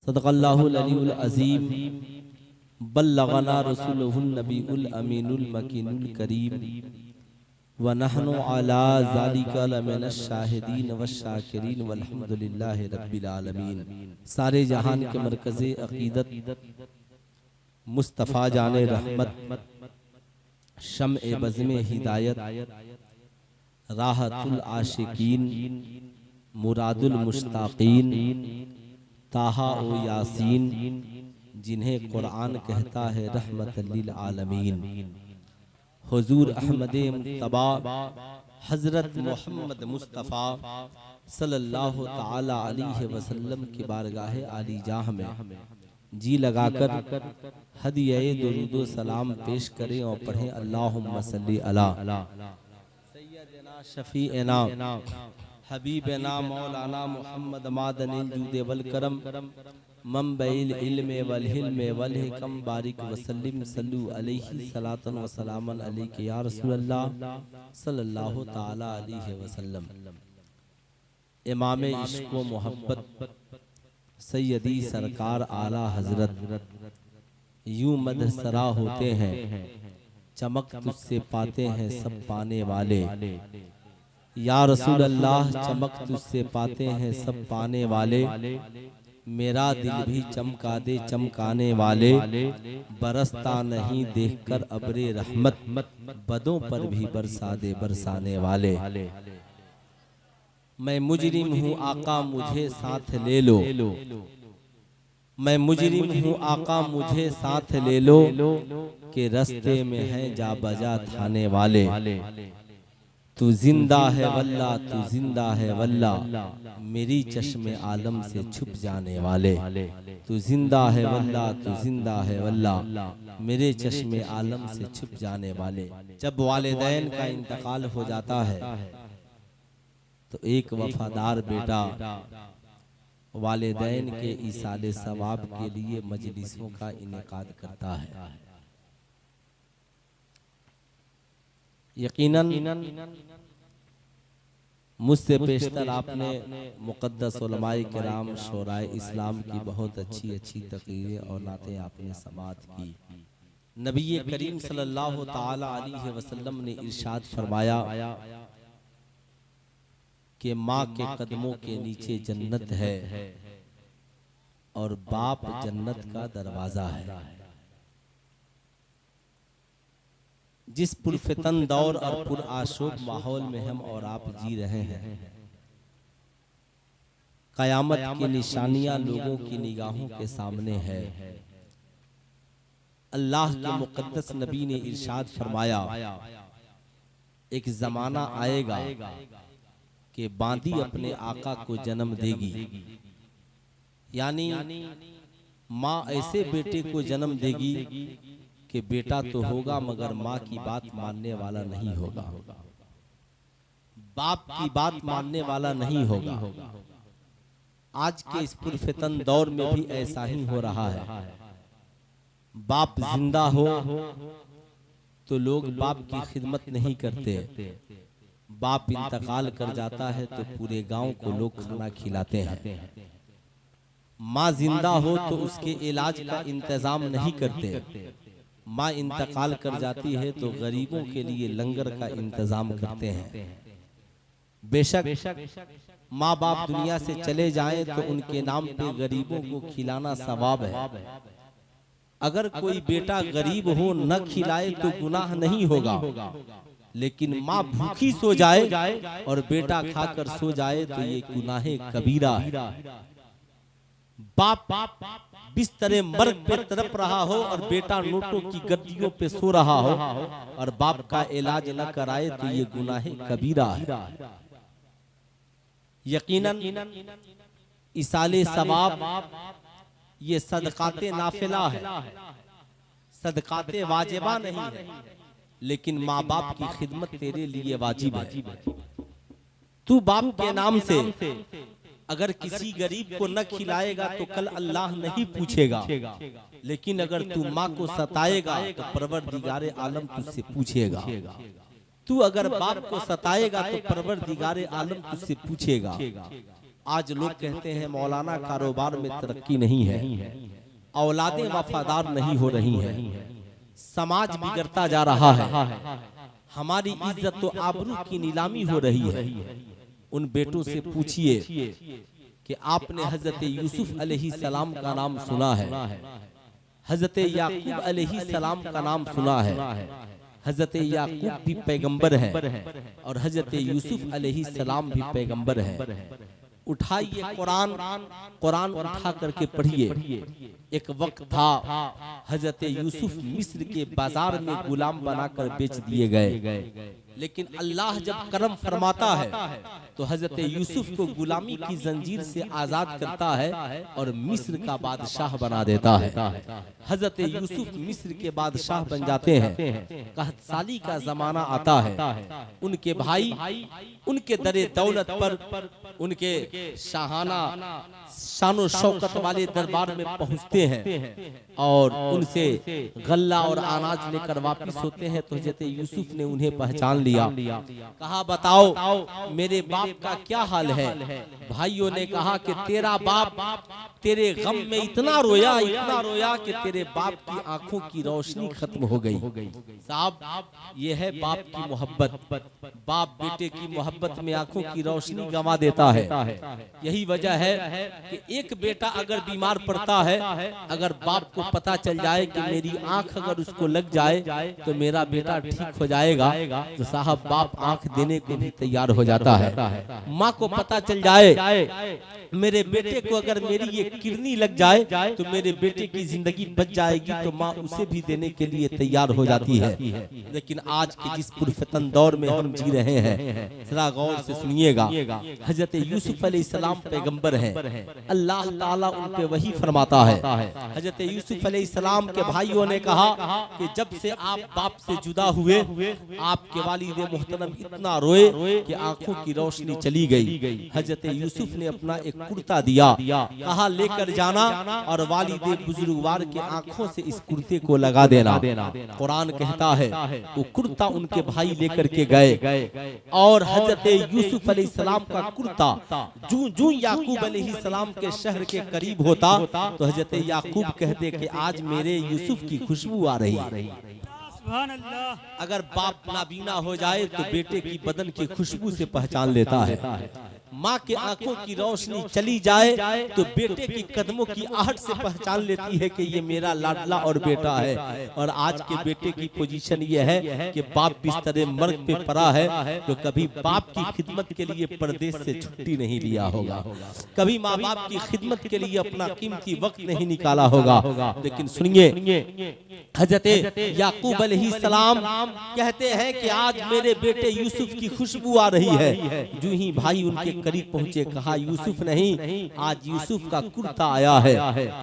सदक़ल्लाहुल अलीयुल अज़ीम बल्लगना रसूलुहुन नबीउल अमीनुल मकीनुल करीम व नहनु अला ज़ालिका लमिनश शाहिदीन वश्शाकिरीन वल्हम्दुलिल्लाहि रब्बिल आलमीन। सारे जहान के मरकज़े अक़ीदत मुस्तफ़ा जाने रहमत शम्ए बज़्मे हिदायत राहतुल आशिकीन मुरादुल मुश्ताकीन ताहा ओ यासीन जिन्हें कुरान कहता है रहमतल लिल आलमीन। हुजूर अहमदे मुज्तबा हज़रत मोहम्मद मुस्तफ़ा सल्लल्लाहु ताला अलैहि वसल्लम की बारगाह आली जाह में जी लगाकर हदिया दुरूद सलाम पेश करें और पढ़ें अल्लाहुम्मा सल्ली अला सय्यदना शफीअना हबीबना मौलाना मुहम्मद मादनिल जूद वल करम मंबइल इल्म वल हिल्म वल हिकम बारिक वसल्लिम सल्लु अलैहि सलातन व सलामन अलैहि या रसूलल्लाह सल्लल्लाहु ताला अलैहि वसल्लम। इमाम इश्क व मोहब्बत सैयदी सरकार आला हजरत यूं मदहसरा होते हैं, चमक तुझसे पाते हैं सब पाने वाले। या रसूल अल्लाह चमक तुझसे पाते हैं सब पाने वाले। मेरा दिल भी चमका दे चमकाने वाले। बरसता नहीं देखकर अब्रे रहमत, बदों पर भी बरसा दे बरसाने वाले। मैं मुजरिम हूँ आका मुझे साथ ले लो, मैं मुजरिम हूँ आका मुझे साथ ले लो, के रस्ते में हैं जा बजा थाने वाले। तू जिंदा है वल्ला तू जिंदा है वल्ला, मेरी चश्मे आलम से छुप जाने वाले। तू जिंदा है वल्ला तू जिंदा है वल्ला, मेरे चश्मे आलम से छुप जाने वाले। जब वालिदैन का इंतकाल हो जाता है तो एक वफादार बेटा वालिदैन के ईसाले सवाब के लिए मजलिसों का इनेकाद करता है। यकीनन मुझसे पेशतर आपने मुक़द्दस उलमाए किराम शोराए इस्लाम की बहुत अच्छी अच्छी तक़रीरें और नातें आपने समाअत की। नबी करीम सल्लल्लाहु ताला अलैहि वसल्लम ने इरशाद फरमाया कि माँ के कदमों के नीचे जन्नत है और बाप जन्नत का दरवाजा है। जिस पुरफितन दौर और पुरआशूब माहौल में हम और आप जी रहे हैं, कयामत की निशानियां लोगों की निगाहों के सामने है। अल्लाह के मुक़द्दस नबी ने इरशाद फरमाया एक जमाना आएगा कि बांदी अपने आका को जन्म देगी, यानी माँ ऐसे बेटे को जन्म देगी कि बेटा तो होगा मगर माँ की बात मानने वाला नहीं होगा, बाप की बात मानने वाला नहीं होगा। आज के इस पुरफितन दौर में भी ऐसा ही हो रहा है। बाप जिंदा हो तो लोग बाप की खिदमत नहीं करते, बाप इंतकाल कर जाता है तो पूरे गांव को लोग खाना खिलाते हैं। माँ जिंदा हो तो उसके इलाज का इंतजाम नहीं करते, माँ इंतकाल कर जाती है तो गरीबों के लिए लंगर का इंतजाम करते हैं। बेशक माँ बाप दुनिया से चले जाएं तो उनके नाम पे गरीबों को खिलाना सवाब है। अगर कोई बेटा गरीब हो न खिलाए तो गुनाह नहीं होगा, लेकिन माँ भूखी सो जाए और बेटा खाकर सो जाए तो ये गुनाहे कबीरा है। बाप बिस्तरे मर्ग पे तड़प रहा हो और बेटा नोटों की गद्दियों पे सो रहा हो और बाप का इलाज न कराए तो ये गुनाहे कबीरा है। यकीनन इसाले सवाब ये सदकाते नाफिला है, सदकाते वाजिबा नहीं है, लेकिन माँ बाप की खिदमत तेरे लिए वाजिब है। तू बाप के नाम से अगर किसी गरीब को न खिलाएगा तो कल अल्लाह नहीं पूछेगा, लेकिन अगर तू माँ को सताएगा तो परवरदिगारे आलम तुझसे पूछेगा। तू अगर बाप को सताएगा तो परवरदिगारे आलम तुझसे पूछेगा। आज लोग कहते हैं मौलाना कारोबार में तरक्की नहीं है, औलादें वफादार नहीं हो रही हैं, समाज बिगड़ता जा रहा है, हमारी इज्जत तो आबरू की नीलामी हो रही है। उन बेटों से पूछिए कि आपने हजरत यूसुफ अलैहिस्सलाम का नाम सुना है, हजरत याकूब अलैहिस्सलाम का नाम सुना है। हजरत याकूब भी पैगंबर है और हजरत यूसुफ अलैहिस्सलाम भी पैगंबर है। उठाइए कुरान, कुरान उठा करके पढ़िए। एक वक्त था हजरत यूसुफ मिस्र के बाजार में गुलाम बनाकर बेच दिए गए, लेकिन अल्लाह जब करम फरमाता है तो हजरत यूसुफ को गुलामी की जंजीर से आजाद करता है और मिस्र का बादशाह बना देता है। हजरत यूसुफ मिस्र के बादशाह बन जाते हैं। कहत साली का जमाना आता है, उनके भाई उनके दरे दौलत पर, उनके शाहाना शानो शौकत वाले दरबार में पहुंचते हैं और उनसे गल्ला और अनाज लेकर वापस होते हैं। तो हजरत यूसुफ ने उन्हें पहचान लिया, कहा बताओ मेरे बाप का क्या हाल है। भाइयों ने कहा कि तेरा बाप तेरे गम में इतना रोया कि तेरे बाप की आंखों की रोशनी खत्म हो गई। साहब, ये है बाप की मोहब्बत। बाप बेटे की मोहब्बत में आंखों की रोशनी गंवा देता है। यही वजह है कि एक बेटा अगर बीमार पड़ता है, अगर बाप को पता चल जाए कि मेरी आंख अगर उसको लग जाए तो मेरा बेटा ठीक हो जाएगा, तो साहब बाप आंख देने को भी तैयार हो जाता है। माँ को पता चल जाए मेरे बेटे को अगर मेरी ये किडनी लग जाए तो मेरे बेटे की जिंदगी बच जाएगी, तो माँ उसे भी देने के लिए तैयार हो जाती है। लेकिन आज के जिस पुरफतन दौर में हम जी रहे हैं, जरा गौर से सुनिएगा। हजरत यूसुफ अलैहिस्सलाम पैगंबर हैं, अल्लाह ताला उन पे वही फरमाता है। हजरत यूसुफ अलैहिस्सलाम के भाइयों ने कहा कि जब से आप बाप से जुदा हुए, आपके वालिद मोहतरम इतना रोए कि आंखों की रोशनी चली गई। हजरत यूसुफ ने अपना एक कुर्ता दिया, कहा लेकर जाना और वालिद बुजुर्गवार के आंखों से इस कुर्ते को लगा देना। कुरान कहता है वो कुर्ता उनके भाई लेकर के गए और हजरत यूसुफ अलैहिस्सलाम का कुर्ता जूं याकूब अलैहिस्सलाम के शहर के करीब होता तो हजरत याकूब कहते कि आज मेरे यूसुफ की खुशबू आ रही है। अगर बाप नाबीना हो जाए तो बेटे की बदन की खुशबू से पहचान लेता है। माँ के आंखों की रोशनी चली जाए तो बेटे की कदमों की आहट से पहचान लेती है कि ये मेरा लाडला और बेटा है। और आज के बेटे की पोजीशन ये है कि बाप बिस्तर मर्ग पे पड़ा है तो कभी बाप की खिदमत के लिए परदेश से छुट्टी नहीं लिया होगा, कभी माँ बाप की खिदमत के लिए अपना कीमती वक्त नहीं निकाला होगा। लेकिन सुनिए, हजरत याकूब अलैहिस्सलाम कहते हैं कि आज मेरे बेटे यूसुफ की खुशबू आ रही है। जो ही भाई उनके करीब पहुंचे, कहा यूसुफ नहीं, आज यूसुफ का कुर्ता आया है।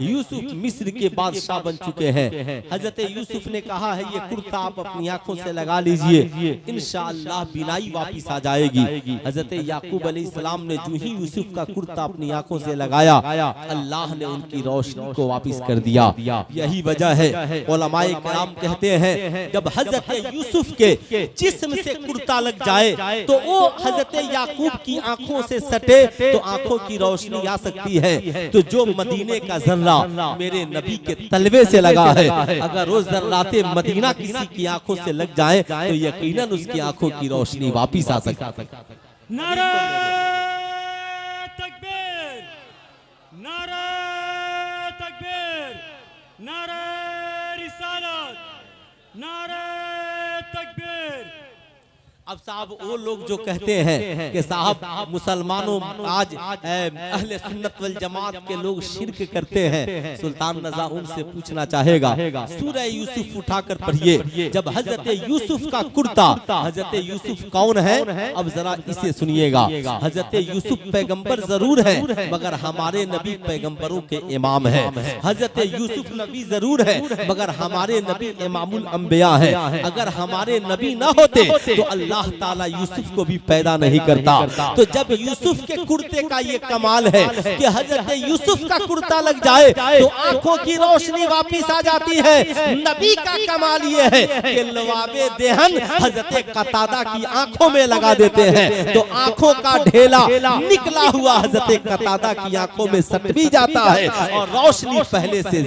यूसुफ मिस्र के बादशाह बन चुके हैं। हजरत यूसुफ ने कहा है ये कुर्ता आप अपनी आंखों से लगा लीजिए, इंशाअल्लाह बिनाई वापिस आ जाएगी। हजरत याकूब अलैहिस्सलाम ने जो ही यूसुफ का कुर्ता अपनी आंखों से लगाया, अल्लाह ने उनकी रोशनी को वापिस कर दिया। यही वजह है उलमाए किराम कहते हैं जब हजरत यूसुफ के जिस्म से कुर्ता लग जाए तो वो हजरत याकूब की आंखों से सटे तो आंखों की रोशनी आ सकती है। तो जो मदीने का जर्रा मेरे नबी के तलवे से लगा है, अगर वो जर्राते मदीना किसी की आंखों से लग जाए तो यकीनन उसकी आंखों की रोशनी वापिस आ सकती है। नारे तकबीर, नारे तकबीर, नारे रिसालत, नारे तकबीर। अब साहब वो लोग जो कहते हैं कि साहब मुसलमानों आज अहले सुन्नत वल जमात के लोग शिर्क करते हैं, सुल्तान रज़ा उनसे पूछना चाहेगा सूरह यूसुफ उठाकर पढ़िए। जब हजरत यूसुफ का कुर्ता, हजरत यूसुफ कौन है अब जरा इसे सुनिएगा। हजरत यूसुफ पैगंबर जरूर है मगर हमारे नबी पैगंबरों के इमाम है। हजरत यूसुफ नबी जरूर है मगर हमारे नबी इमामुल अंबिया है। अगर हमारे नबी ना होते तो अल्लाह अल्लाह ताला यूसुफ को भी पैदा नहीं करता। तो जब यूसुफ के कुर्ते का ये कमाल है कि हजरत यूसुफ का कुर्ता लग जाए तो आंखों की रोशनी वापिस आ जाती है। नबी का कमाल ये है कि लवाबे देहन हजरत कतादा की आंखों में लगा देते हैं तो आंखों का ढेला निकला हुआ हजरत कतादा की आंखों में सट भी जाता है और रोशनी पहले से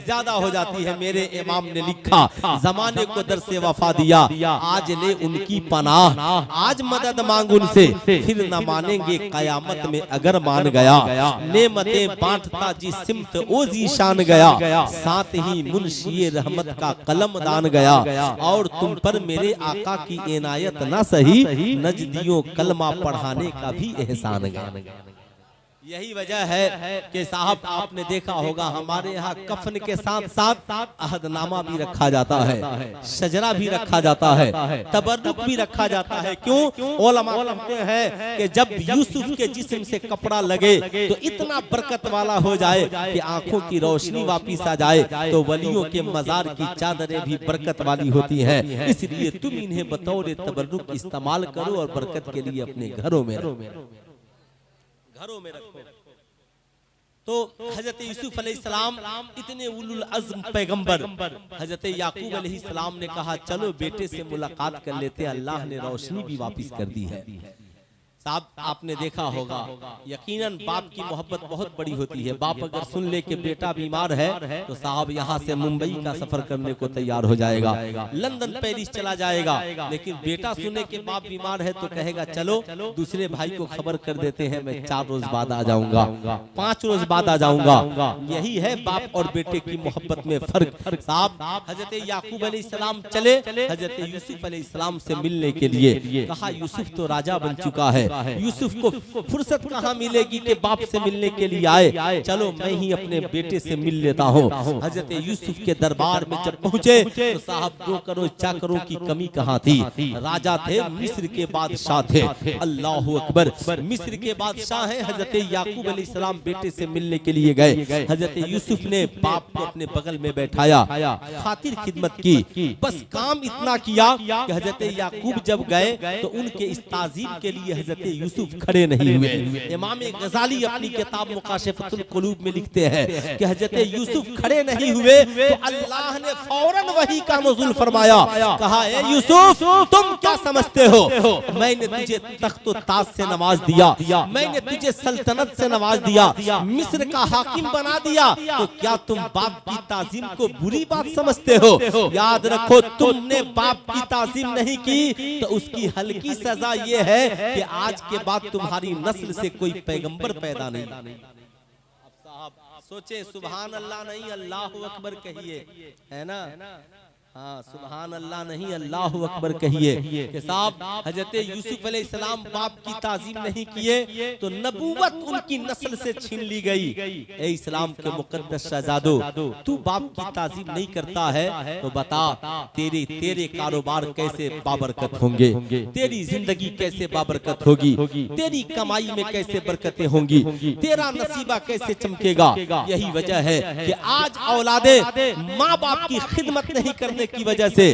ज्यादा हो जाती है। मेरे इमाम ने लिखा, जमाने को दर से वफा दिया, आज ले उनकी पनाह, आज मदद मांग उनसे, फिर न मानेंगे कयामत में अगर मान गया। नेमतें बांटता जिस सिमत ओ जीशान गया, साथ ही मुंशी रहमत का कलम दान गया। और तुम पर मेरे आका की इनायत न सही, नजदियों कलमा पढ़ाने का भी एहसान गया। यही वजह है कि साहब आपने देखा होगा हमारे यहाँ कफन के साथ साथ अहदनामा भी रखा जाता है, शजरा भी रखा जाता है, तबर्रुक भी रखा जाता है। क्यों? उलमा कहते हैं कि जब यूसुफ के जिस्म से कपड़ा लगे तो इतना बरकत वाला हो जाए कि आंखों की रोशनी वापिस आ जाए। तो वलियों के मजार की चादरें भी बरकत वाली होती हैं, इसलिए तुम इन्हें बतौर तबर्रुक इस्तेमाल करो और बरकत के लिए अपने घरों में रखो। तो हजरत यूसुफ अलैहिस्सलाम इतने उलुल अज़्म पैगंबर, हजरत याकूब अलैहिस्सलाम ने कहा चलो बेटे से मुलाकात कर लेते। अल्लाह ने रोशनी भी वापिस कर दी है। साहब आपने देखा होगा यकीनन बाप की मोहब्बत बहुत बड़ी होती है। बाप अगर सुन ले कि बेटा बीमार है तो साहब यहाँ से मुंबई का सफर करने को तैयार हो जाएगा, लंदन पेरिस चला जाएगा। लेकिन बेटा सुने कि बाप बीमार है तो कहेगा चलो दूसरे भाई को खबर कर देते हैं, मैं 4 रोज बाद आ जाऊंगा, 5 रोज बाद आ जाऊंगा। यही है बाप और बेटे की मोहब्बत में फर्क। साहब हजरत याकूब अलैहिस्सलाम चले हजरत यूसुफ अलैहिस्सलाम से मिलने के लिए। कहा यूसुफ तो राजा बन चुका है, यूसुफ को फुर्सत कहाँ मिलेगी कि बाप से मिलने के लिए आए, चलो मैं ही अपने बेटे से मिल लेता हूँ। हजरत यूसुफ के दरबार में जब पहुँचे तो साहब 2 करोड़ चाकरों की कमी कहाँ थी। राजा थे, मिस्र के बादशाह थे, अल्लाह अकबर, मिस्र के बादशाह हैं। हजरत याकूब अलैहिस्सलाम बेटे से मिलने के लिए गए। हजरत यूसुफ ने बाप को अपने बगल में बैठाया, खातिर खिदमत की, बस काम इतना किया कि हजरत याकूब जब गए तो उनके इस ताजीब के लिए हजरत यूसुफ खड़े नहीं हुए। इमाम गजाली अपनी किताब मुकाशिफतुल कुलूब में लिखते हैं कि हजरत यूसुफ खड़े नहीं हुए तो अल्लाह ने फौरन वही का नुज़ुल फरमाया। कहा ए यूसुफ तुम क्या समझते हो, मैंने तुझे तख्त व ताज से नवाज दिया, मैंने तुझे सल्तनत से नवाज दिया, मिस्र का हाकिम बना दिया, तो क्या तुम बाप की ताजीम को बुरी बात समझते हो? याद रखो तुमने बाप की ताजीम नहीं की तो उसकी हल्की सजा ये है कि आज के बाद तुम्हारी नस्ल से कोई पैगंबर पैदा नहीं। अब साहब सोचे सुभान अल्लाह नहीं अल्लाहु अकबर कहिए, है ना? हाँ सुभान अल्लाह नहीं अल्लाहु अकबर कहिए कि साहब हजरत यूसुफ अलैहिस्सलाम बाप की ताजीम नहीं किए तो नबूवत उनकी नस्ल से छीन ली गई। ए इस्लाम के मुकद्दस शहजादो, तू बाप की ताजीम नहीं करता है तो बता तेरे कारोबार कैसे बाबरकत होंगे, तेरी जिंदगी कैसे बाबरकत होगी, तेरी कमाई में कैसे बरकतें होंगी, तेरा नसीबा कैसे चमकेगा। यही वजह है कि आज औलादे माँ बाप की खिदमत नहीं करने की वजह से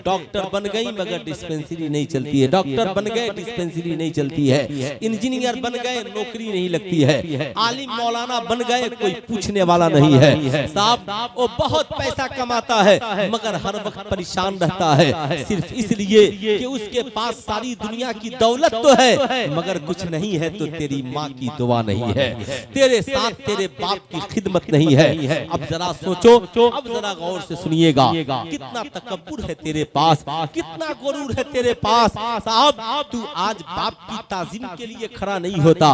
डॉक्टर बन गई मगर डिस्पेंसरी नहीं चलती है, डॉक्टर बन गए डिस्पेंसरी नहीं चलती है, इंजीनियर बन गए नौकरी नहीं लगती है, आलिम मौलाना बन गए कोई पूछने वाला नहीं है। साहब वो बहुत पैसा कमाता है मगर हर वक्त परेशान रहता है, सिर्फ इसलिए कि उसके पास सारी दुनिया की दौलत तो है मगर कुछ नहीं है तो तेरी माँ की दुआ नहीं है, तेरे साथ तेरे बाप की खिदमत नहीं है। अब जरा सोचो, अब जरा गौर से सुनिएगा, कितना तकब्बुर है तेरे पास, कितना गुरूर है तेरे पास। साहब तू आज बाप की ताजीम के लिए खड़ा नहीं होता,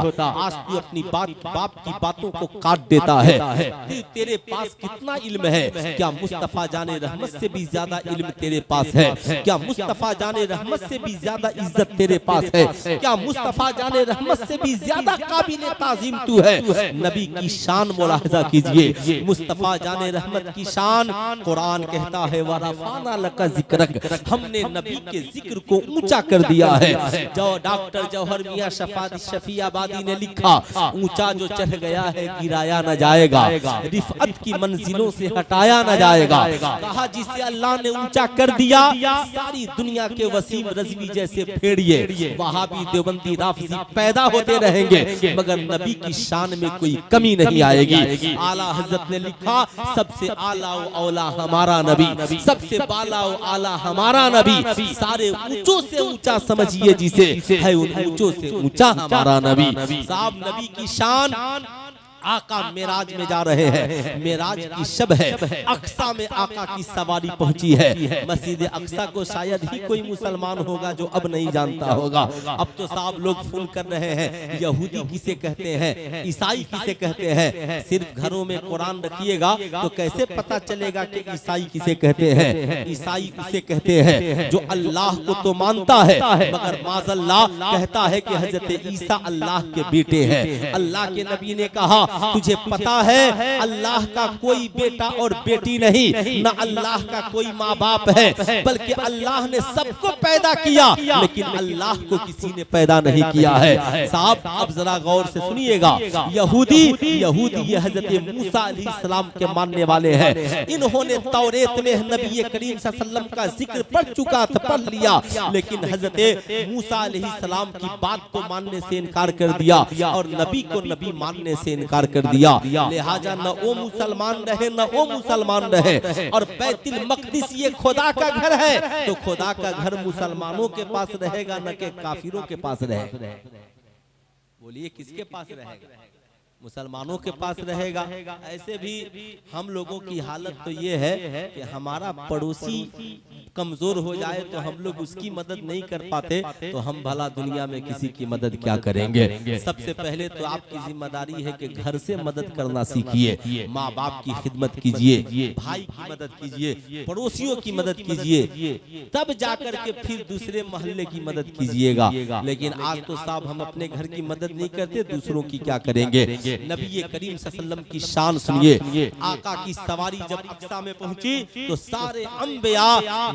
आज तू अपनी बाप की बातों को काट देता है। तेरे पास कितना इल्म है, क्या मुस्तफा जाने रहमत से भी ज्यादा इल्म तेरे पास है? क्या मुस्तफा जाने रहमत से भी ज्यादा इज्जत तेरे पास है? क्या मुस्तफा जाने रहमत से भी ज्यादा काबिल ताजीम तू है? नबी की शान मुलाहजा कीजिए, मुस्तफा जाने रहमत की शान। कुरान कहता है वरा वरफाना लका जिक्रक, हमने नबी के जिक्र को ऊंचा कर दिया है। जो डॉक्टर जौहर मियां शफी आबादी ने लिखा, ऊंचा जो चढ़ गया है गिराया न जाएगा, रिफअत की मंजिलों से हटाया न जाएगा। कहा जिसे अल्लाह ने ऊंचा कर दिया, सारी दुनिया के वसीम रज़वी जैसे फेड़िए वहाबी देवबंदी राफिजी पैदा होते रहेंगे, मगर नबी की शान में कोई कमी नहीं आएगी। आला हजरत ने लिखा, सबसे आला व औला हमारा नबी, सबसे बाला व आला हमारा नबी, सारे ऊंचों से ऊंचा समझिए जिसे, है उन ऊंचों से ऊंचा हमारा नबी। साहब नबी की शान, आका मेराज में जा रहे हैं, मेराज की शब है, अक्सा में आका की सवारी पहुंची है। मस्जिद अक्सा को शायद ही कोई मुसलमान होगा जो अब नहीं जानता होगा। अब तो साहब लोग फोन कर रहे हैं, यहूदी किसे कहते हैं, ईसाई किसे कहते हैं। सिर्फ घरों में कुरान रखिएगा तो कैसे पता चलेगा कि ईसाई किसे कहते हैं। ईसाई उसे कहते हैं जो अल्लाह को तो मानता है, मगर माज़ल्लाह कहता है कि हजरत ईसा अल्लाह के बेटे हैं। अल्लाह के नबी ने कहा, तुझे पता है अल्लाह का कोई बेटा और बेटी नहीं, न अल्लाह का कोई माँ बाप है, बल्कि अल्लाह ने सबको पैदा किया, लेकिन अल्लाह को किसी ने पैदा नहीं किया है। साहब अब जरा गौर से सुनिएगा, यहूदी ये हजरत मूसा अलैहिस्सलाम के मानने वाले हैं। इन्होंने तौरेत में नबी करीम सल्लल्लाहु अलैहि वसल्लम का जिक्र पढ़ चुका था, पढ़ लिया, लेकिन हजरत मूसा अलैहिस्सलाम की बात को मानने से इनकार कर दिया और नबी को नबी मानने से इनकार कर दिया। लिहाजा न वो मुसलमान रहे न वो मुसलमान रहे। और बैतुल मक़दिस ये खुदा का घर है, तो खुदा का घर मुसलमानों के पास रहेगा न कि काफिरों के पास रहेगा। बोलिए किसके पास रहेगा? मुसलमानों के पास रहेगा। ऐसे भी हम लोगों की हालत तो ये है कि हमारा पड़ोसी कमजोर हो जाए तो हम लोग उसकी मदद नहीं कर पाते, तो हम भला दुनिया में किसी की मदद क्या करेंगे। सबसे पहले तो आपकी जिम्मेदारी है कि घर से मदद करना सीखिए, माँ बाप की खिदमत कीजिए, भाई की मदद कीजिए, पड़ोसियों की मदद कीजिए, तब जाकर के फिर दूसरे मोहल्ले की मदद कीजिएगा। लेकिन आज तो साहब हम अपने घर की मदद नहीं करते, दूसरों की क्या करेंगे। नबी करीम सल्लल्लाहु अलैहि वसल्लम की शान सुनिए। आका की सवारी जब अक्सा में पहुंची तो सारे अंबिया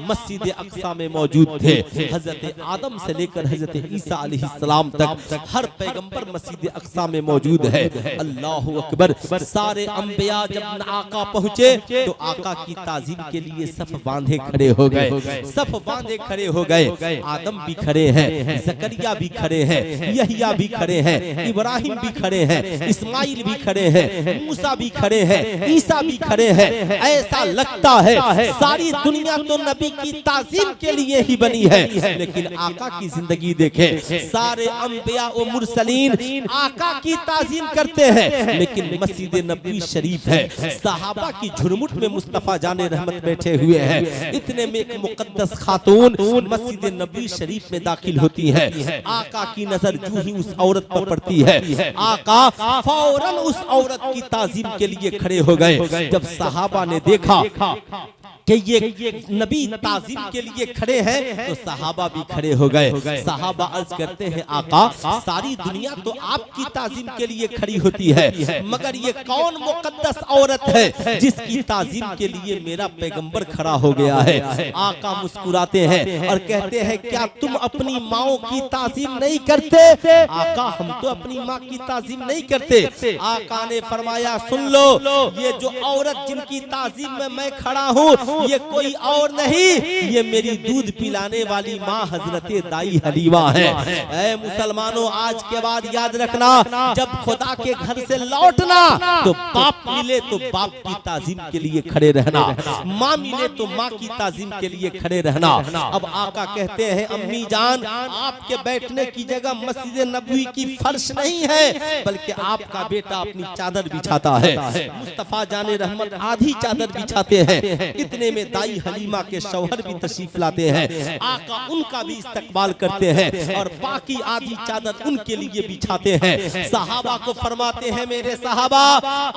मस्जिद अक्सा में मौजूद थे। हजरत आदम से लेकर हजरत ईसा अलैहिस्सलाम तक हर पैगंबर मस्जिद अक्सा में मौजूद है। अल्लाहु अकबर। सारे अंबिया जब आका पहुंचे तो आका की ताज़ीम के लिए सफ बांधे खड़े हो गए, सफ बांधे खड़े हो गए। आदम भी खड़े हैं, ज़करिया भी खड़े हैं, यहिया भी खड़े हैं, इब्राहिम भी खड़े हैं, इस्माइल भी खड़े हैं, मूसा भी खड़े हैं, ईसा भी खड़े हैं। ऐसा लगता है सारी दुनिया तो नबी की ताज़ीम के लिए ही बनी है, लेकिन आका की जिंदगी देखें, सारे अंबिया और मुरसलीन आका की ताज़ीम करते हैं, लेकिन मस्जिद नबवी शरीफ है, सहाबा की झुरमुट में मुस्तफा जाने रहमत बैठे हुए हैं। इतने में एक मुकद्दस खातून मस्जिद नबवी शरीफ में दाखिल होती है। आका की नजर जो ही उस औरत पर पड़ती है, आका फौरन उस औरत की ताज़ीम के लिए खड़े हो गए। जब सहाबा ने देखा कि ये नबी ताज़ीम के लिए खड़े हैं तो सहाबा भी खड़े हो गए। सहाबा अर्ज करते हैं, आका सारी दुनिया तो आपकी ताज़ीम के लिए खड़ी होती है, मगर ये कौन मुकद्दस औरत है जिसकी ताज़ीम के लिए मेरा पैगंबर खड़ा हो गया है। आका मुस्कुराते हैं और कहते हैं, क्या तुम अपनी माओ की ताज़ीम नहीं करते? आका हम तो अपनी माँ की ताज़ीम नहीं करते। आका ने फरमाया, सुन लो, ये जो औरत जिनकी ताज़ीम में मैं खड़ा हूँ ये कोई और नहीं, ये मेरी दूध पिलाने वाली माँ हजरत दाई हलीमा है। ऐ मुसलमानों, आज के बाद याद रखना, जब खुदा के घर से लौटना तो बाप मिले तो बाप की ताज़ीम के लिए खड़े रहना, माँ मिले तो माँ की ताज़ीम के लिए खड़े रहना। अब आका कहते हैं, अम्मी जान, आपके बैठने की जगह मस्जिद नबवी की फर्श नहीं है, बल्कि आपका बेटा अपनी चादर बिछाता है। मुस्तफा जाने रहमत आधी चादर बिछाते हैं। इतने में दाई हलीमा के शौहर भी तशरीफ लाते हैं। आका उनका भी इस्तकबाल करते हैं और बाकी आधी चादर उनके लिए बिछाते हैं। सहाबा को फरमाते हैं, मेरे सहाबा,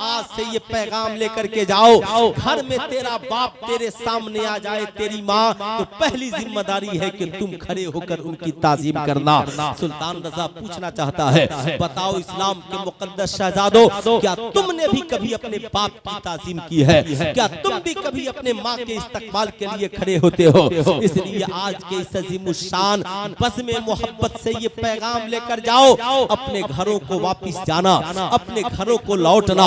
आज से ये पैगाम लेकर के जाओ, घर में तेरा बाप तेरे सामने आ जाए, तेरी माँ, तो पहली जिम्मेदारी है कि तुम खड़े होकर उनकी ताज़ीम करना। सुल्तान रजा पूछना चाहता है, बताओ इस्लाम के मुकद्दस शहजादों, क्या तुमने भी कभी अपने बाप की ताज़ीम की है? क्या तुम भी कभी अपने माँ माँ के इस्तकबाल के लिए खड़े होते हो। इसलिए आज के इस अज़ीमुश्शान बस में मोहब्बत से ये पैगाम लेकर जाओ, अपने घरों को वापस जाना, अपने घरों को लौटना।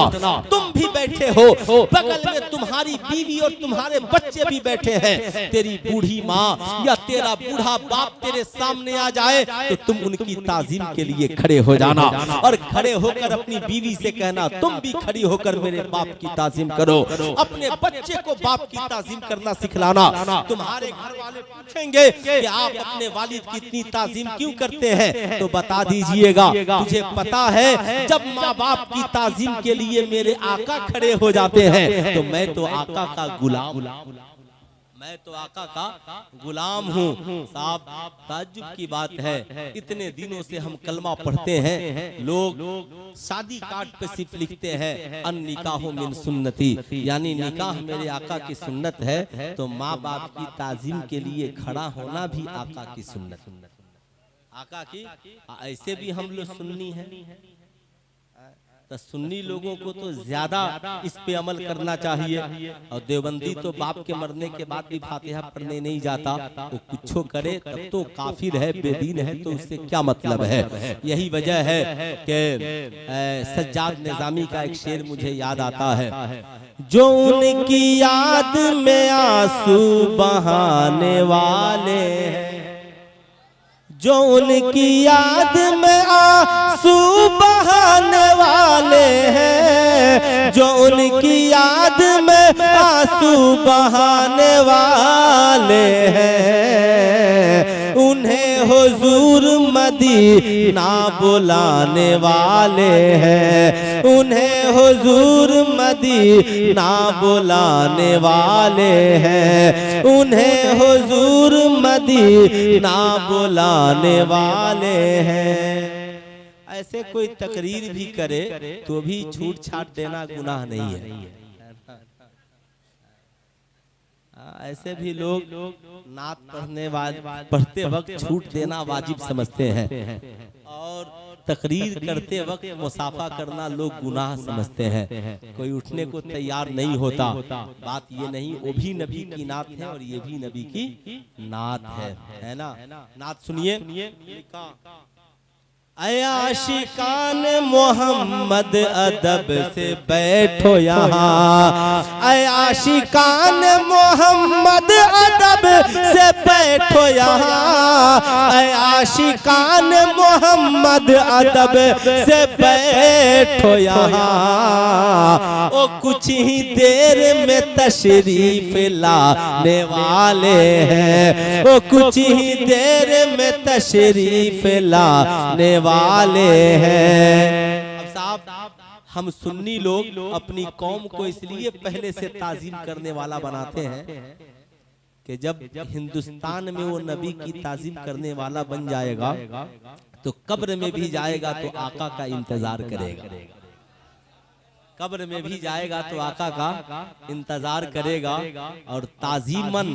तुम भी बैठे हो, बगल में तुम्हारी बीवी और तुम्हारे बच्चे भी बैठे हैं। तेरी बूढ़ी माँ या तेरा बूढ़ा बाप तेरे सामने आ जाए तो तुम उनकी ताजीम के लिए खड़े हो जाना, और खड़े होकर अपनी बीवी से कहना तुम भी खड़ी होकर मेरे बाप की ताजीम करो। अपने बच्चे को बाप की ताजीम करना सिखलाना। तुम्हारे घर वाले पूछेंगे कि आप अपने वालिद की इतनी ताजीम क्यों करते हैं, तो बता दीजिएगा तुझे पता है जब माँ बाप की ताजीम के लिए मेरे आका खड़े हो जाते हैं तो मैं तो आका का गुलाम, मैं तो आका का गुलाम हूँ। साहब ताज्जुब की बात है, इतने दिनों से हम कलमा पढ़ते हैं, लोग शादी कार्ड पे सिर्फ लिखते हैं अन निकाह मिन सुन्नती, यानी निकाह मेरे आका की सुन्नत है। तो माँ बाप की ताजीम के लिए खड़ा होना भी आका की सुन्नत, आका की। ऐसे भी हम लोग सुन्नी हैं, तो सुन्नी लोगों को तो ज्यादा इस पे अमल करना चाहिए। और देवबंदी तो बाप के मरने के बाद भी फातिहा पढ़ने नहीं जाता, तो कुछो करे तब तो काफिर है, बेदीन है, तो उससे क्या मतलब है। यही वजह है कि सज्जाद निजामी का एक शेर मुझे याद आता है, जो उनकी याद में आंसू बहाने वाले हैं, जो उनकी याद में आंसू बहाने वाले हैं, जो उनकी याद में आंसू बहाने वाले हैं, उन्हें हुजूर मदीना बुलाने वाले हैं, उन्हें हुजूर मदीना बुलाने वाले हैं, उन्हें हुजूर मदीना बुलाने वाले हैं। ऐसे कोई तकरीर भी करे तो भी छूट छाट देना गुनाह नहीं है। ऐसे भी लोग नात पढ़ते वक्त छूट देना वाजिब समझते हैं, और तकरीर करते वक्त मुसाफा करना लोग गुनाह समझते हैं। कोई उठने को तैयार नहीं होता। बात ये नहीं, वो भी नबी की नात है और ये भी नबी की नात है ना। नात सुनिए, ऐ आशिकान मोहम्मद अदब से बैठो यहाँ, ऐ आशिकान मोहम्मद अदब से बैठो यहाँ, ऐ आशिकान मोहम्मद अदब से बैठो यहाँ, ओ कुछ ही देर में तशरीफ लाने वाले हैं, ओ कुछ ही देर में तशरीफ लाने वाले हैं। अब साहब हम सुन्नी लोग अपनी कौम को इसलिए पहले से ताजीम करने वाला बनाते हैं कि जब हिंदुस्तान में वो नबी की ताजीम करने वाला बन जाएगा तो कब्र में भी जाएगा तो आका का इंतजार करेगा, कब्र में भी जाएगा तो आका का इंतजार करेगा। और ताजीमन,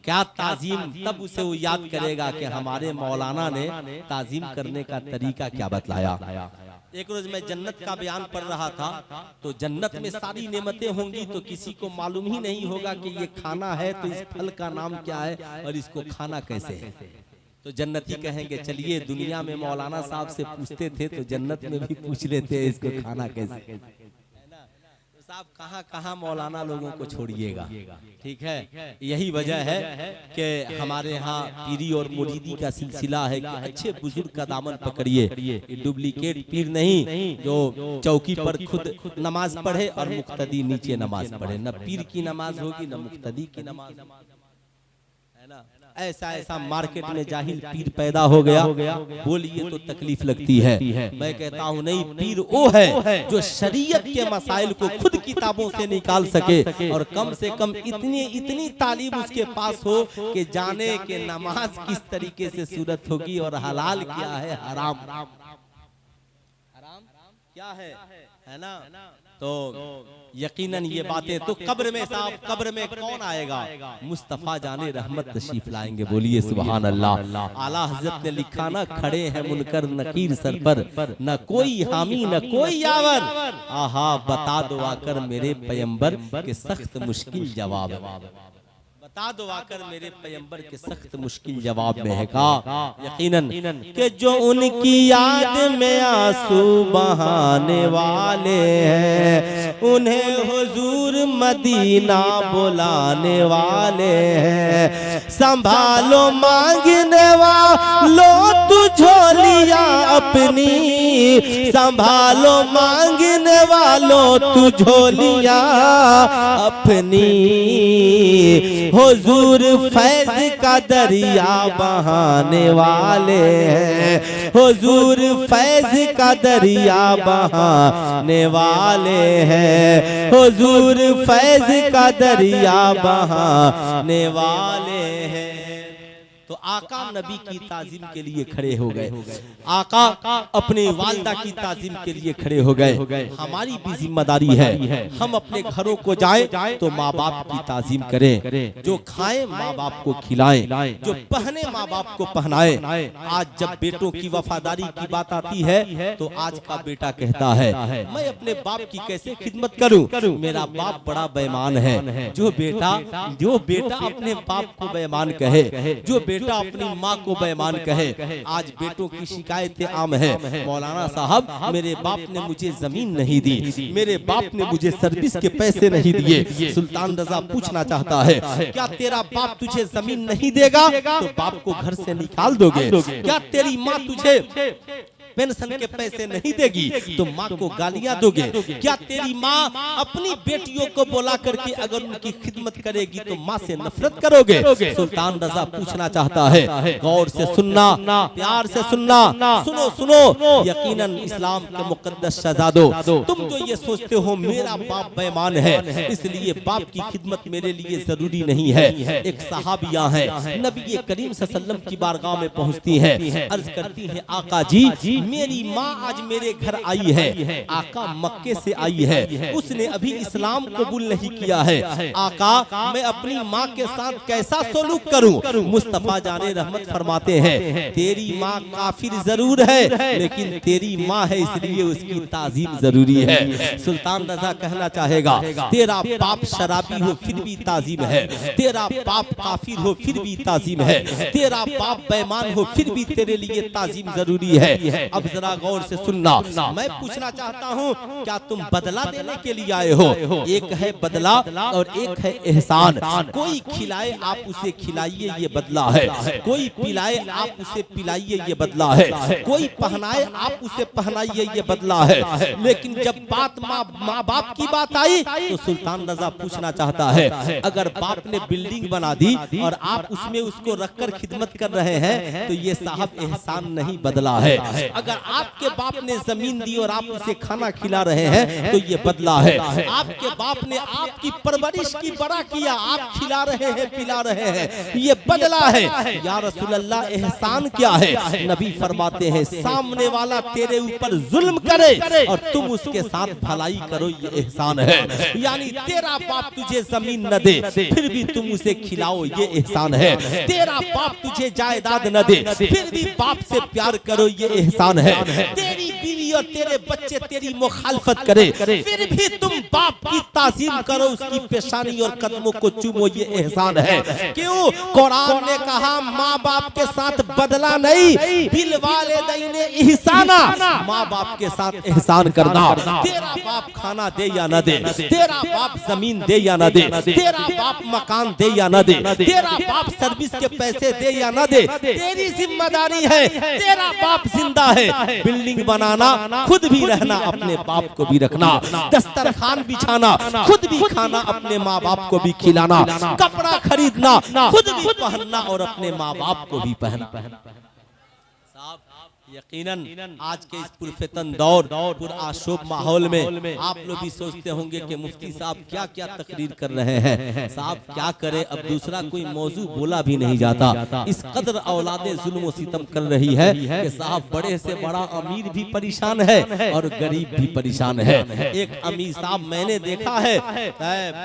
क्या ताजीम, तब उसे वो याद करेगा कि हमारे मौलाना ने ताजीम करने का तरीका क्या बतलाया। एक रोज मैं जन्नत का बयान पढ़ रहा था, तो जन्नत में सारी नेमतें होंगी तो किसी को मालूम ही नहीं होगा कि ये खाना है तो इस फल का नाम क्या है और इसको खाना कैसे है। तो जन्नती कहेंगे चलिए दुनिया में मौलाना साहब से पूछते थे तो जन्नत में भी पूछ लेते हैं इसको खाना कैसे। साहब कहाँ कहाँ मौलाना लोगों को छोड़िएगा, ठीक है। यही वजह है कि हमारे यहाँ पीरी और मुरीदी का सिलसिला है कि अच्छे बुजुर्ग का दामन पकड़िए। डुप्लीकेट पीर नहीं जो चौकी पर खुद नमाज पढ़े और मुक्तदी नीचे नमाज पढ़े, न पीर की नमाज होगी न मुक्तदी की नमाज, है ना। ऐसा ऐसा मार्केट में जाहिल पीर पैदा हो गया, बोलिए तो तकलीफ लगती है। मैं कहता हूँ नहीं, पीर वो है जो शरीयत के मसाइल को खुद किताबों से निकाल सके और कम से कम इतनी तालीम उसके पास हो कि जाने के नमाज किस तरीके से सूरत होगी और हलाल क्या है, हराम क्या है, है ना। तो यकीनन ये बातें तो कब्र में साहब, कब्र में कौन आएगा, मुस्तफा जाने रहमत तशरीफ लाएंगे। बोलिए सुभान अल्लाह। आला हजरत ने लिखा ना, खड़े हैं मुनकर नकीर सर पर, न कोई हामी न कोई यावर, आहा बता दो आकर मेरे पैगंबर के सख्त मुश्किल जवाब। बता दो आकर मेरे पैगंबर के सख्त मुश्किल जवाब में है कहा यकीनन कि जो उनकी याद में आंसू बहाने वाले हैं, उन्हें हुजूर मदीना बुलाने वाले हैं। संभालो मांगने वालो तू झोलियां अपनी, संभालो मांगने वालो तू झोलियां अपनी। हुजूर फैज का दरिया बहाने वाले हैं, हुजूर फैज का दरिया बहाने वाले हैं, हुजूर फैज का दरिया बहाने वाले हैं। तो आका नबी की ताजीम के लिए खड़े हो गए, आका अपने वालिदा की ताजीम के लिए खड़े हो गए। हमारी भी जिम्मेदारी है हम अपने घरों को जाएं तो माँ बाप की ताजीम करें, जो खाएं माँ बाप को खिलाएं, जो पहने माँ बाप को पहनाएं। आज जब बेटों की वफादारी की बात आती है तो आज का बेटा कहता है मैं अपने बाप की कैसे खिदमत करूं, मेरा बाप बड़ा बेईमान है। जो बेटा अपने बाप को बेईमान कहे, जो बेटा अपनी माँ को बेईमान कहे। आज बेटों की शिकायतें आम है, मौलाना साहब मेरे बाप ने मुझे जमीन नहीं दी, मेरे बाप ने मुझे सर्विस के पैसे नहीं दिए। सुल्तान रजा पूछना चाहता है क्या तेरा बाप तुझे जमीन नहीं देगा तो बाप को घर से निकाल दोगे? क्या तेरी माँ तुझे पेंशन के पैसे नहीं देगी तो माँ को गालियां दोगे? क्या तेरी माँ अपनी बेटियों को बुला करके अगर उनकी खिदमत करेगी तो माँ से नफरत करोगे? सुल्तान रजा पूछना चाहता है, गौर से सुनना, प्यार से सुनना, सुनो सुनो। यकीनन इस्लाम के मुकद्दस शहजादों, तुम जो ये सोचते हो मेरा बाप बेईमान है इसलिए बाप की खिदमत मेरे लिए जरूरी नहीं है। एक सहाबिया है नबी करीम सल्लल्लाहु अलैहि वसल्लम की बारगाह में पहुंचती है, अर्ज करती है आका जी मेरी माँ आज मेरे घर आई है। आका मक्के से आई है, उसने अभी इस्लाम कबूल नहीं किया है। आका मैं अपनी माँ के साथ कैसा सलूक करूं? मुस्तफा जाने रहमत फरमाते हैं तेरी माँ काफिर जरूर है लेकिन तेरी माँ है इसलिए उसकी ताजीम जरूरी है। सुल्तान रजा कहना चाहेगा तेरा बाप शराबी हो फिर भी ताजीम है, तेरा बाप काफिर हो फिर भी ताजीम है, तेरा बाप बेईमान हो फिर भी तेरे लिए ताजीम जरूरी है। अब जरा गौर से सुनना, मैं पूछना चाहता हूँ क्या तुम बदला देने के लिए आए हो? एक है बदला और एक है एहसान। कोई खिलाए आप उसे खिलाइए ये बदला है, कोई पिलाए आप उसे पिलाइए ये बदला है, कोई पहनाए आप उसे पहनाइए ये बदला है। लेकिन जब बात माँ बाप की बात आई तो सुल्तान रजा पूछना चाहता है अगर बाप ने बिल्डिंग बना दी और आप उसमें उसको रखकर खिदमत कर रहे हैं तो ये साहब एहसान नहीं बदला है। अगर आपके बाप ने जमीन दी और आप उसे खाना खिला रहे हैं तो ये बदला है। आपके बाप ने आपकी परवरिश की बड़ा किया, आप खिला रहे हैं पिला रहे हैं, ये बदला है। या रसूल अल्लाह एहसान क्या है? नबी फरमाते हैं सामने वाला तेरे ऊपर जुल्म करे और तुम उसके साथ भलाई करो ये एहसान है। यानी तेरा बाप तुझे जमीन न दे फिर भी तुम उसे खिलाओ ये एहसान है। तेरा बाप तुझे जायदाद न दे फिर भी बाप से प्यार करो ये एहसान है। तेरी बीवी और तेरे बच्चे तेरी मुखालफत करे फिर भी तुम बाप की ताजीम करो, उसकी पेशानी और कदमों को चूमो ये एहसान है। क्यों? कुरान ने कहा माँ बाप के साथ बदला नहीं, बिल वालिदैन इहसाना, माँ बाप के साथ एहसान करना। तेरा बाप खाना दे या न दे, तेरा बाप जमीन दे या न दे, तेरा बाप मकान दे या न दे, तेरा बाप सर्विस के पैसे दे या न दे, तेरी जिम्मेदारी है। तेरा बाप जिंदा है, बिल्डिंग बनाना, खुद भी रहना, अपने बाप को भी रखना, दस्तरखान बिछाना, खुद भी खाना, अपने माँ बाप को भी खिलाना, कपड़ा खरीदना, खुद भी पहनना और अपने माँ बाप को भी पहनना। साहब यकीनन आज के इस पुरफेतन दौर पुरआशोब माहौल में आप लोग भी सोचते होंगे कि मुफ्ती साहब क्या क्या तकरीर कर रहे हैं, साहब क्या करे, अब दूसरा कोई मौजू बोला भी नहीं जाता। इस कदर औलादे जुल्म सितम कर रही है कि साहब बड़े से बड़ा अमीर भी परेशान है और गरीब भी परेशान है। एक अमीर साहब मैंने देखा है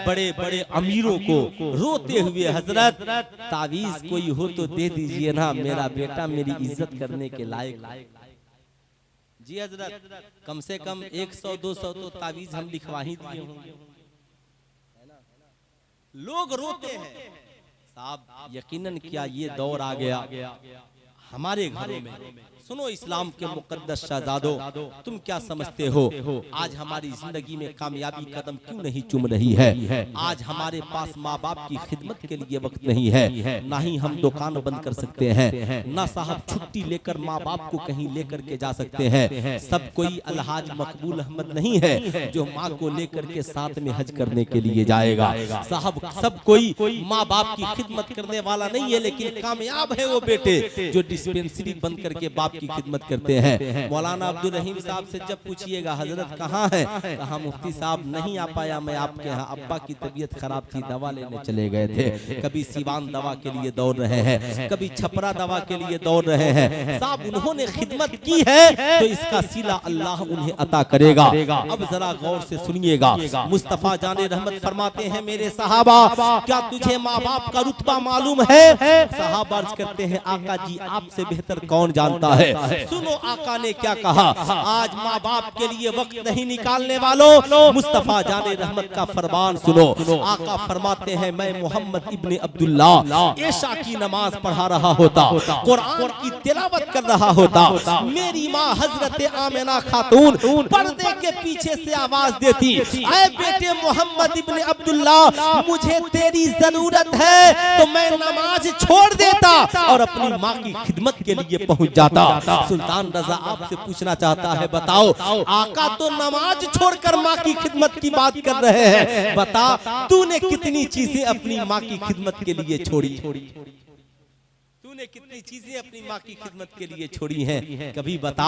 बड़े बड़े अमीरों को रोते हुए, हजरत तावीज कोई हो तो दे दीजिए ना, मेरा बेटा मेरी इज्जत करने के लायक। जी हजरत, कम से कम 100-200 तो तावीज हम लिखवा ही दिए होंगे। लोग रोते हैं साहब, यकीनन क्या ये दौर आ गया हमारे घरों में। सुनो इस्लाम के मुकद्दस शहजादों, तुम क्या समझते हो आज हमारी जिंदगी में कामयाबी कदम क्यों नहीं चूम रही है? आज हमारे पास माँ बाप की खिदमत के लिए वक्त नहीं है, ना ही हम दुकान बंद कर सकते हैं, ना साहब छुट्टी लेकर माँ बाप को कहीं लेकर के जा सकते हैं। सब कोई अलहाज मकबूल अहमद नहीं है जो माँ को लेकर के साथ में हज करने के लिए जाएगा। साहब सब कोई माँ बाप की खिदमत करने वाला नहीं है, लेकिन कामयाब है वो बेटे जो डिस्पेंसरी बंद करके बाप की खिदमत करते हैं। मौलाना अब्दुल रहीम साहब से जब पूछिएगा हजरत कहाँ है, कहा मुफ्ती साहब नहीं आ पाया मैं आपके यहाँ, अब्बा की तबीयत खराब थी, दवा लेने चले गए थे। कभी सिवान दवा के लिए दौड़ रहे हैं, कभी छपरा दवा के लिए दौड़ रहे हैं। साहब उन्होंने खिदमत की है तो इसका सिला अल्लाह उन्हें अता करेगा। अब जरा गौर से सुनिएगा, मुस्तफा जाने रहमत फरमाते हैं मेरे सहाबा, क्या तुझे माँ बाप का रुतबा मालूम है? सहाबा अर्ज करते हैं आका जी आपसे बेहतर कौन जानता है। सुनो आका ने क्या कहा, आज माँ बाप के लिए वक्त नहीं निकालने वालों, मुस्तफा जाने रहमत का फरमान सुनो। आका फरमाते हैं मैं मोहम्मद इब्ने अब्दुल्ला ऐशा की नमाज पढ़ा रहा होता, कुरान की तिलावत कर रहा होता, मेरी माँ हजरत आमिना खातून पर्दे के पीछे से आवाज देती, ऐ बेटे मोहम्मद इब्ने अब्दुल्ला मुझे तेरी जरूरत है, तो मैं नमाज छोड़ देता और अपनी माँ की खिदमत के लिए पहुंच जाता। सुल्तान रजा आपसे पूछना चाहता है, बताओ आका तो नमाज छोड़कर माँ की खिदमत की बात कर रहे हैं, बता तूने कितनी चीजें अपनी माँ की खिदमत के लिए छोड़ी? तूने कितनी चीजें अपनी माँ की खिदमत के लिए छोड़ी हैं? कभी बता,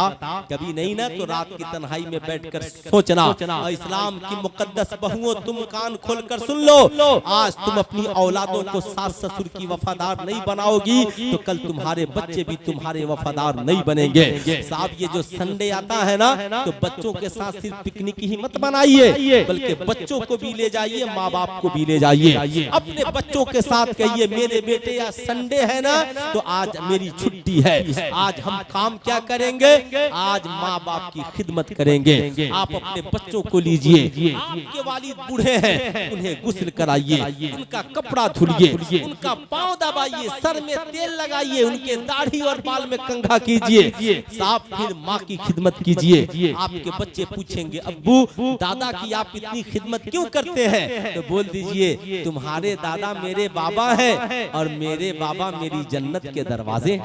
कभी नहीं ना तो रात की तन्हाई में बैठकर सोचना। और इस्लाम की मुकद्दस बहुओं तुम कान खोलकर सुन लो, आज तुम अपनी औलादों को सास ससुर की वफादार नहीं बनाओगी तो कल तुम्हारे बच्चे भी तुम्हारे वफादार नहीं बनेंगे। साहब ये जो संडे आता है ना, तो बच्चों के साथ सिर्फ पिकनिक ही मत बनाइए, बल्कि बच्चों को भी ले जाइए, माँ बाप को भी ले जाइए। अपने बच्चों के साथ कहिए मेरे बेटे या संडे है ना तो आज मेरी छुट्टी है, आज हम काम क्या करेंगे, आज माँ बाप की खिदमत करेंगे। आप अपने बच्चों को लीजिए, आपके वालिद बूढ़े हैं उन्हें गुस्ल कराइए, उनका कपड़ा धुलिए, उनका पाँव दबाइए, सर में तेल लगाइए, उनके दाढ़ी और बाल में कंघा कीजिए। साहब फिर माँ की खिदमत कीजिए। आपके बच्चे पूछेंगे अब्बू दादा की आप इतनी खिदमत क्यों करते हैं, तो बोल दीजिए तुम्हारे दादा मेरे बाबा हैं और मेरे बाबा मेरी जन्नत के दरवाजे,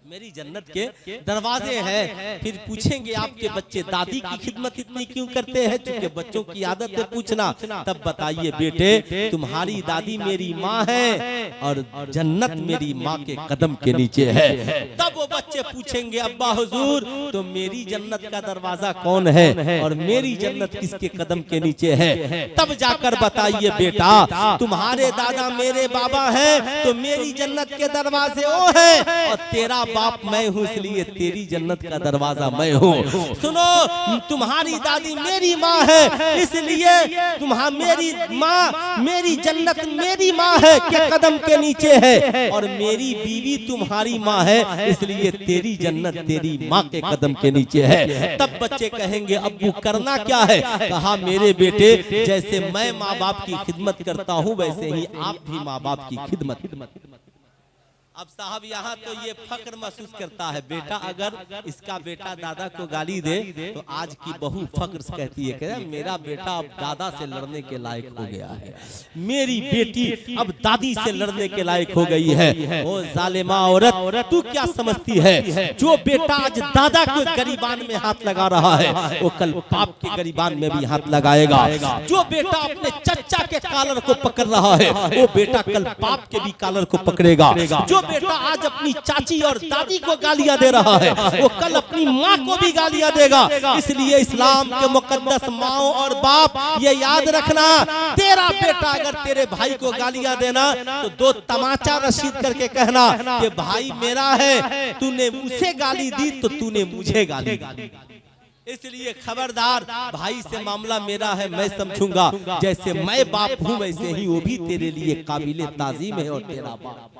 मेरी जन्नत के दरवाजे हैं। फिर पूछेंगे आपके बच्चे दादी की खिदमत इतनी क्यों करते हैं, क्योंकि बच्चों की आदत है पूछना, तब बताइए बेटे तुम्हारी दादी मेरी माँ है और जन्नत मेरी माँ के कदम के नीचे है। तब वो बच्चे पूछेंगे अब्बा हुजूर तो मेरी जन्नत का दरवाजा कौन है और मेरी जन्नत किसके कदम के नीचे है? तब जाकर बताइए बेटा तुम्हारे दादा मेरे बाबा है तो मेरी जन्नत के दरवाजे वो है और तेरा बाप मैं हूँ इसलिए तेरी जन्नत का दरवाजा मैं हूँ। सुनो तुम्हारी दादी मेरी माँ है इसलिए मेरी माँ मेरी जन्नत मेरी माँ है के कदम के नीचे है, और मेरी बीवी तुम्हारी माँ है इसलिए तेरी जन्नत तेरी माँ के कदम के नीचे है। तब बच्चे कहेंगे अब्बू करना क्या है? कहा मेरे बेटे जैसे मैं माँ बाप की खिदमत करता हूँ वैसे ही आप भी माँ बाप की खिदमत। अब साहब यहाँ तो ये फक्र महसूस करता है, बेटा अगर इसका बेटा दादा को गाली दे तो आज की बहू फक्र से कहती है कि मेरा बेटा अब दादा से लड़ने के लायक हो गया है, मेरी बेटी अब दादी से लड़ने के लायक हो गई है। ओ जालिमा औरत तू क्या समझती है, जो बेटा आज दादा को गरीबान में हाथ लगा रहा है वो कल बाप के गरीबान में भी हाथ लगाएगा। जो बेटा अपने चचा के कॉलर को पकड़ रहा है वो बेटा कल बाप के भी कॉलर को पकड़ेगा। जो बेटा आज अपनी चाची और दादी को गालियां दे रहा है वो कल अपनी माँ को भी गालियां देगा। इसलिए इस्लाम के मुकद्दस माओ और बाप ये याद रखना, तेरा बेटा अगर तेरे भाई को गालियां देना तो दो तमाचा रशीद करके कहना कि भाई मेरा है, तूने मुझे गाली दी तो तूने मुझे गाली दी। इसलिए खबरदार, भाई से मामला मेरा है मैं समझूंगा, जैसे मैं बाप हूं वैसे ही वो भी तेरे लिए काबिले ताजीम है और तेरा बाप।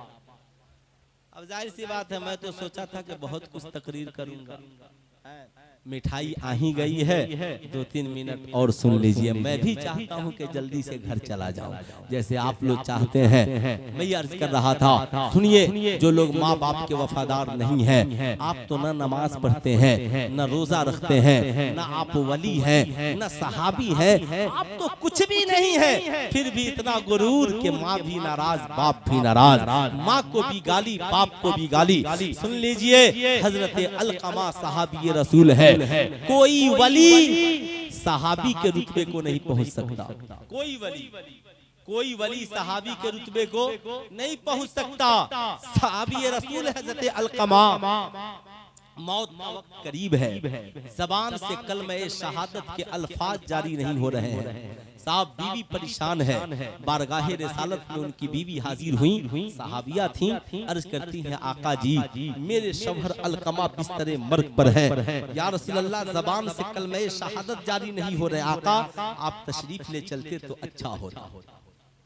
अब जाहिर सी बात है, मैं तो सोचा था कि बहुत कुछ तकरीर करूंगा, मिठाई आ ही गई है, 2-3 मिनट और सुन लीजिए। मैं भी चाहता हूं कि जल्दी से घर चला जाऊं जैसे आप लोग चाहते हैं। मैं अर्ज कर रहा था, सुनिए, जो लोग माँ बाप के वफादार नहीं हैं, आप तो ना नमाज पढ़ते हैं, न रोजा रखते हैं, न आप वली हैं, न सहाबी हैं, आप तो कुछ भी नहीं है, फिर भी इतना गुरूर कि माँ भी नाराज बाप भी नाराज, माँ को भी गाली बाप को भी गाली। सुन लीजिए, हजरत अलकमा सहाबी रसूल है, कोई वली सहाबी के रुतबे को नहीं पहुंच सकता। कोई वली सहाबी के रुतबे को नहीं पहुंच सकता। सहाबी रसूल हजरत अलकमा, मौत का वक्त करीब है, जबान से कलमे शहादत के अल्फाज जारी नहीं हो रहे हैं। साहब बीवी परेशान है, बारगाहे रिसालत में उनकी बीवी हाजिर हुई, सहाबिया थी, अर्ज करती हैं आका जी मेरे शौहर अलकमा बिस्तरे मर्ग पर है, या रसूल अल्लाह जबान से कलमे शहादत जारी नहीं हो रहे, आका आप तशरीफ ले चलते तो अच्छा होता,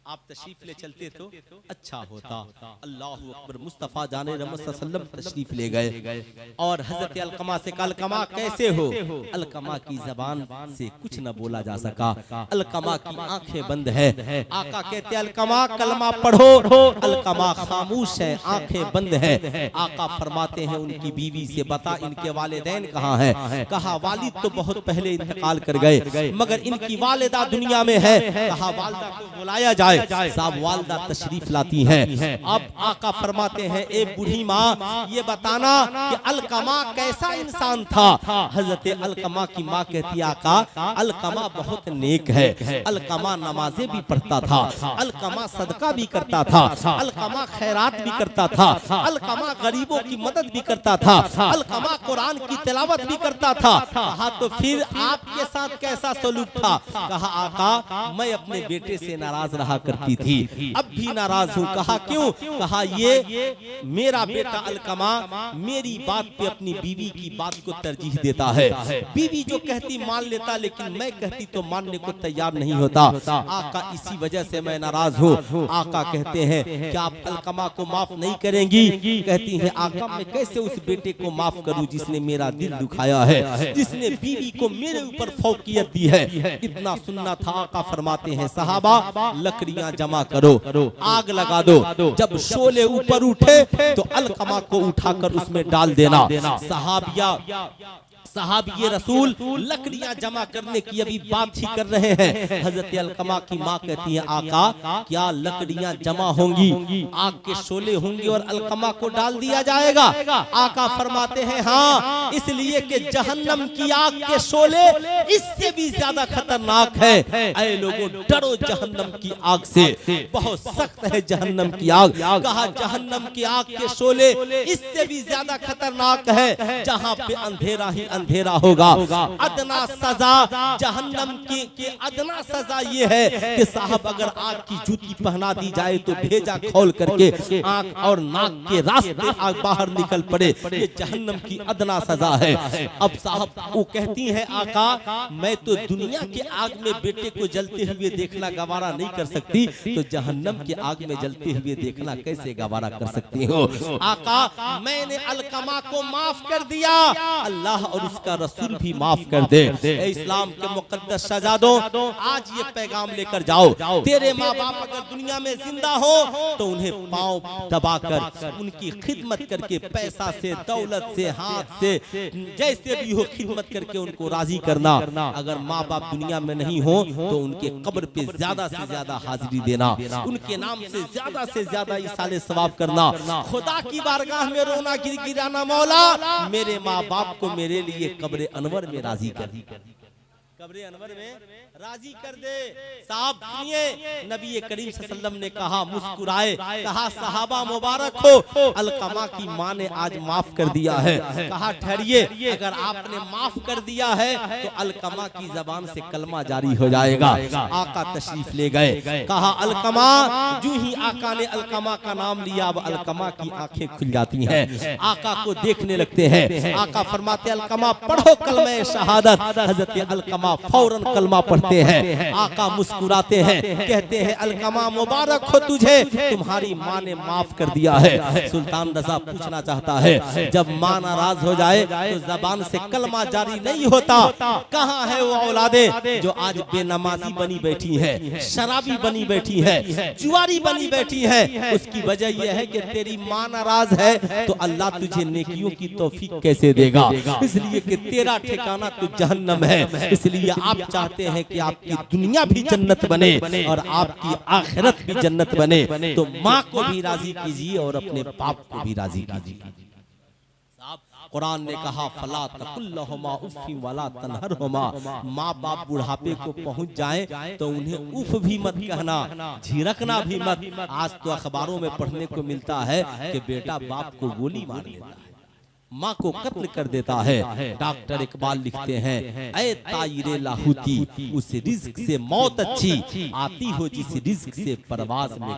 आप तशरीफ ले चलते तो अच्छा होता। अल्लाह अकबर। मुस्तफा जाने रहमत सल्लल्लाहु अलैहि वसल्लम तशरीफ ले गए और हजरत अलकमा से कहा, अलकमा कैसे हो? अलकमा की जबान से कुछ न बोला जा सका, अलकमा की आंखें बंद है। आका कहते अलकमा कलमा पढ़ो, अलकमा खामोश है, आंखें बंद है। आका फरमाते हैं उनकी बीवी से, बता इनके वालिदैन कहाँ हैं? कहा वालिद तो बहुत पहले इंतकाल कर गए, मगर इनकी वालिदा दुनिया में है। कहा वालिदा को बुलाया जाए। साहब वालिदा तशरीफ लाती हैं। अब आका फरमाते हैं ए बूढ़ी माँ ये बताना कि अलकमा कैसा इंसान था? हजरत अलकमा की माँ कहती आका अलकमा बहुत नेक है, अलकमा नमाजें भी पढ़ता था, अलकमा सदका भी करता था, अलकमा खैरात भी करता था, अलकमा गरीबों की मदद भी करता था, अलकमा कुरान की तिलावत भी करता था। कहा तो फिर आपके साथ कैसा सलूक था? कहा आका मैं अपने बेटे से नाराज रहा करती थी, अब भी नाराज हूँ। कहा क्यों? कहा ये मेरा बेटा अलकमा मेरी बात पे अपनी बीवी की बात को तरजीह देता है, बीवी जो कहती मान लेता, लेकिन मैं कहती तो मानने को तैयार नहीं होता। आका इसी वजह से मैं नाराज हूँ। आका कहते हैं क्या आप अलकमा को माफ नहीं करेंगी? कहती हैं आका मैं कैसे उस बेटे को माफ करूँ जिसने मेरा दिल दुखाया है, जिसने बीवी को मेरे ऊपर फौकियत दी है। इतना सुनना था। आका फरमाते हैं सहाबा लकड़ियां जमा करो, आग लगा दो, जब शोले ऊपर उठे तो अलकमा को उठाकर उसमें डाल देना। सहाबी रसूल लकड़ियां जमा करने की अभी बात ही कर रहे हैं। हजरत अलकमा की माँ कहती है आका क्या लकड़ियां जमा होंगी, आग के शोले होंगे और अलकमा को डाल दिया जाएगा? आका फरमाते हैं हाँ, इसलिए कि जहन्नम की आग के शोले इससे भी ज्यादा खतरनाक है। ऐ लोगों डरो जहन्नम की आग से, बहुत सख्त है जहन्नम की आग। कहा जहन्नम की आग के शोले इससे भी ज्यादा खतरनाक है, जहाँ पे अंधेरा ही अंधेरा होगा। अदना सजा जहन्नम की अदना सजा ये है कि साहब अगर आग की जूती पहना दी जाए तो भेजा खोल करके आंख और नाक के रास्ते आग बाहर निकल पड़े, ये जहन्नम की अदना सजा है। अब साहब वो कहती है आका मैं तो दुनिया के आग में बेटे को जलते हुए देखना गवारा नहीं कर सकती, तो जहन्नम की आग में जलते हुए देखना कैसे गवारा कर सकती हो? आका मैंने अलकमा को माफ कर दिया, अल्लाह और उसका रसूल भी माफ कर दे। इस्लाम के मुकद्दस शहजादों आज ये पैगाम लेकर जाओ, तेरे माँ बाप अगर दुनिया में जिंदा हो तो उन्हें पांव दबाकर उनकी खिदमत करके पैसा से दौलत से हाथ से जैसे भी हो खिदमत करके उनको राजी करना। अगर माँ बाप दुनिया में नहीं हो तो उनके कब्र पे ज्यादा से ज्यादा हाजिरी देना, उनके नाम से ज्यादा इसाले सवाब करना, खुदा की बारगाह में रोना गिरगिराना, मौला मेरे माँ बाप को मेरे लिए कब्र अनवर में राजी कर। कब्र अनवर में राजी कर दे। साहब सुनिए, नबी करीम सल्लल्लाहु अलैहि वसल्लम ने कहा, मुस्कुराए, कहा सहाबा मुबारक हो, अलकमा की माँ ने आज माफ कर दिया है। कहा ठहरिए, अगर आपने माफ कर दिया है तो अलकमा की जबान से कलमा जारी हो जाएगा। आका तशरीफ ले गए, कहा अलकमा, जो ही आका ने अलकमा का नाम लिया, अब अलकमा की आंखें खुल जाती हैं, आका को देखने लगते हैं। आका फरमाते अलकमा पढ़ो कलमा शहादत। हजरत अलकमा फौरन कलमा पढ़ते हैं। आका मुस्कुराते हैं, कहते हैं अलकमा मुबारक हो तुझे, तुम्हारी माँ ने माफ कर दिया है। सुल्तान रजा पूछना चाहता है, जब माँ नाराज हो जाए तो जबान से कलमा जारी नहीं होता, कहाँ है वो औलादे जो आज बेनमाजी बनी बैठी है, शराबी बनी बैठी है, जुआरी बनी बैठी है? उसकी वजह यह है कि तेरी माँ नाराज है तो अल्लाह तुझे नेकियों की तौफीक कैसे देगा? इसलिए कि तेरा ठिकाना तो जहन्नम है। इसलिए आप चाहते हैं कि आपकी दुनिया भी जन्नत बने और आपकी आखिरत भी जन्नत बने, तो माँ को भी राजी कीजिए और अपने बाप को भी राजी कीजिए। कुरान ने कहा, फला तकुल्लहुमा उफ़्फ़ि वला तनहरहुमा, माँ बाप बुढ़ापे को पहुंच जाएं तो उन्हें उफ भी मत कहना, झिड़कना भी मत। आज तो अखबारों में पढ़ने को मिलता है कि बेटा बाप को गोली मार देता है, माँ को कत्ल कर देता है। डॉक्टर इकबाल लिखते हैं, ऐ तायरे लाहौती, उस रिज़्क से मौत अच्छी, आती हो जिस रिज़्क से परवाज में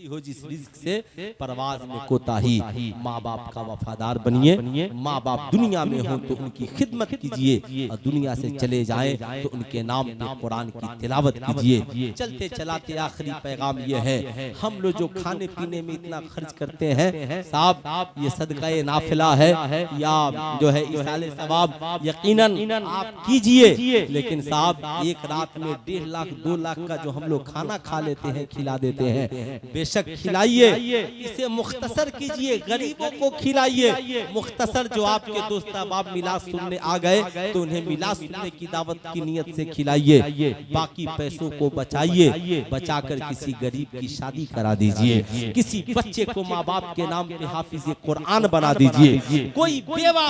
हो, जिस रिज़्क से परवाज में कोताही। माँ बाप का वफादार बनिए। माँ बाप दुनिया में हो तो उनकी खिदमत कीजिए, और दुनिया से चले जाएं तो उनके नाम पे कुरान की तिलावत कीजिए। चलते चलाते आखिरी पैगाम ये है, हम लोग जो खाने पीने में इतना खर्च करते हैं साहब, ये सदका नाफिला है या जो है इसाले सवाब, यकीनन आप कीजिए, लेकिन साहब एक रात में 1.5 लाख 2 लाख का जो हम लोग खाना खा लेते हैं, खिला देते हैं, बेशक खिलाइए, इसे मुख्तसर कीजिए, गरीबों को खिलाइए। मुख्तसर जो आपके दोस्त अहबाब मिलाद सुनने आ गए तो उन्हें मिलाद सुनने की दावत की नियत से खिलाइए। बाकी पैसों को बचाइए, बचाकर किसी गरीब की शादी करा दीजिए, किसी बच्चे को माँ बाप के नाम पे हाफिज कुरान बना दीजिए। कोई बेवा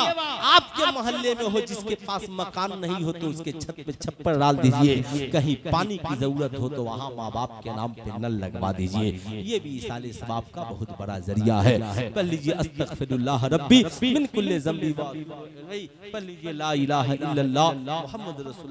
आपके मोहल्ले में हो जिसके पास मकान नहीं हो तो उसके छत पे छप्पर डाल दीजिए। कहीं पानी की जरूरत हो तो वहाँ माँ बाप के नाम पे नल लगवा दीजिए। ये भी इसाले सवाब का बहुत बड़ा जरिया है। पढ़ लीजिए अस्तगफिरुल्लाह रब्बी मिन कुल्ली ज़ंबी, पढ़ लीजिए ला इलाहा इल्लल्लाह मुहम्मद रसूलुल्लाह।